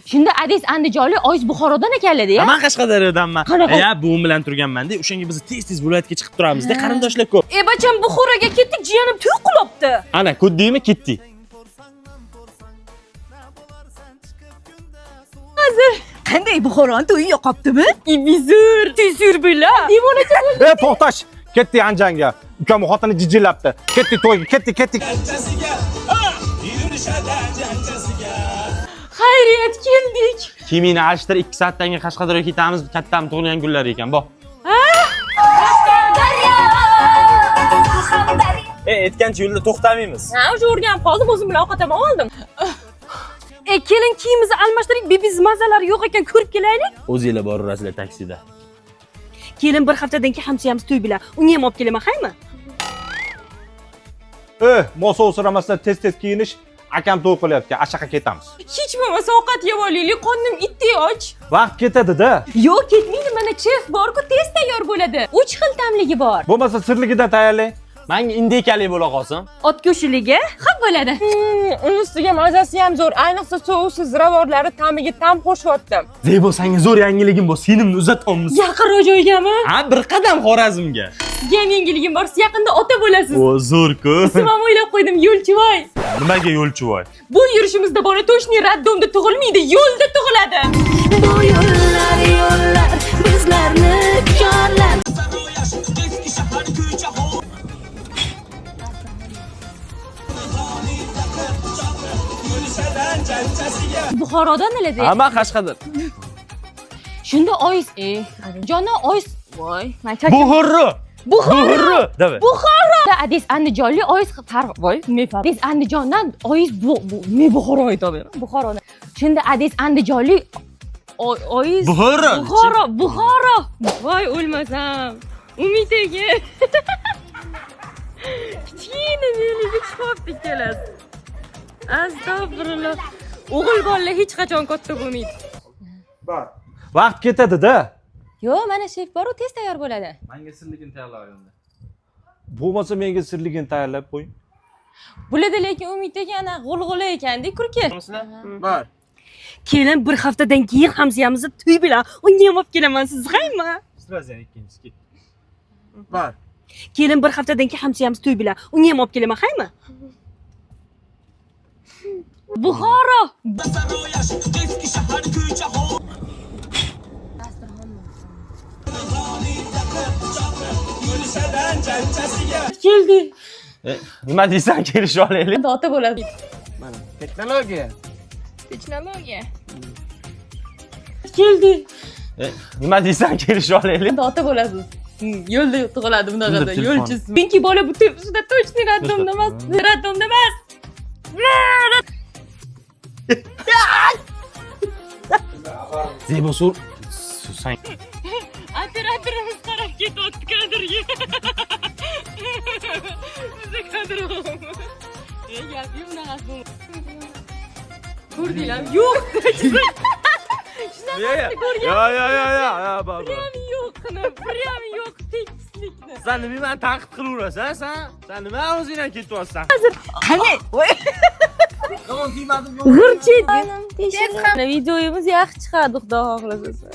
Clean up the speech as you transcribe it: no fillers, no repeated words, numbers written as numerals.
Shunda adis Andijonli Oyiz Buxorodan ekanlar-da. Men Qashqadaryodanman. Qanaqa? buvim bilan turganman-da. O'shanga biz tez viloyatga chiqib turamiz-da, qarindoshlar ko'p. Bacham Buxoroga ketdik, jiyanim to'y qilibdi. Ana, ko'rdingmi, ketdik. Hozir qanday Buxoron to'yi yoqibdimi? Ibizur, tezur bila. Devonacha bo'ldi. To'xtash. Ketdi Anjanga. Ukam xotini jijillabdi. Ketdi to'yga, ketdi. Xayriyat keldik. Kimini alishtir 2 soatdan keyin Qashqadaryoga ketamiz. Kattam tug'ilgan kunlar ekan, bo. Aytgancha yo'lda to'xtamaymiz. Ha, o'sha o'rganib qoldim, o'zim bilan ovqatam oldim. Kelin kiyimizni almashtiring, bebiz mazalar yo'q ekan, ko'rib kelaylik. O'zingizlar borasizlar taksida. Kelin bir haftadan keyin hamsiyamiz to'y bilan. Uni ham olib kelaman, haymi? Mosa o'siramasdan tez kiyinish. Akam to'y qilyapti. Ashaqa ketamiz. Hech bo'lmasa ovqat yeb olaylik, qornim itday och. Vaqt ketadi-da. Yo'q, ketmaydi, mana chef bor-ku, tez tayyor bo'ladi. 3 xil tamligi bor. Bo'lmasa sirligidan tayyorlang. Menga indekalik bo'la qolsin. Ot go'shiliga xap bo'ladi. Uni ustiga mazasi ham zo'r, ayniqsa sousli ziravorlari ta'miga tam qo'shyaptim. Zebo, senga zo'r yangiligim bor. Senimni uzatyapmiz. Yaqinroq joygami? Ha, bir qadam Xorazmga. Sizga ham yangiligim bor, siz yaqinda ota bo'lasiz. O, zo'r-ku. Ismim ham o'ylab qo'ydim, Yo'lchivoy. Nimaga Yo'lchivoy? Bu yurishimizda bola to'shni raddomda tug'ilmaydi, yo'lda tug'iladi. Bu yo'llar bizlarni chorlar. Buxorodan eladi. Hamma Qashqadar. Shunda Oyiz, Jona Oyiz, voy, men Buxoro. Buxoro. Davay. Buxoro. Adis Andijonli Oyiz voy, nima farq? Adis Andijondan Oyiz ne Buxoro aytaver. Buxorodan. Shunda Adis Andijonli Oyiz Buxoro. Voy, o'lmasam. Umid aka. Kichkina meliga chiqibdi kelasiz. Astag'firullah. O'g'il bolalar hech qachon katta bo'lmaydi. Vaqt ketadi-da. Yo'q, mana shef bor-ku, tez tayyor bo'ladi. Menga sirligini tayyorlayapman. Bo'lmasa menga sirligini tayyorlab qo'ying. Bo'ladi, lekin Umid aka ana g'ulg'ula ekanda, kurka. Bor. Kelin bir haftadan keyin hamsiyamizni to'y bilan uni ham olib kelaman, siz qaymi? Sразу ikkinchisi. Bor. Kelin bir haftadan keyin hamsiyamiz to'y bilan uni ham olib kelaman, qaymi? Buxoro. Keldi. Nima deysan, kelishib olaylik. Ota bo'ladi. Mana texnologiya. Keldi. Nima deysan, kelishib olaylik. Ota bo'lasiz. Yo'lda tug'iladi bunaqada, Telefon. yo'lchisiz. Chunki bola bu tepsida точно raddomda emas, raddomda emas. Zebo, sur. Sen Operatorimiz qarab ketyapti kadrga. Bizda kadr yo'q. Gapi bunaqasi bo'lmadi. Ko'rdinglarmi? Yo'q. Ya, baba. Prям yo'qni, prям yo'q tekislikni. Sen nima tanqid qilaverasan, sen? Sen nima o'zingdan ketyapsan? Qanday? Yomon tiymadim, G'irchi. Videomiz yaxshi chiqadi, xudo xohlasa.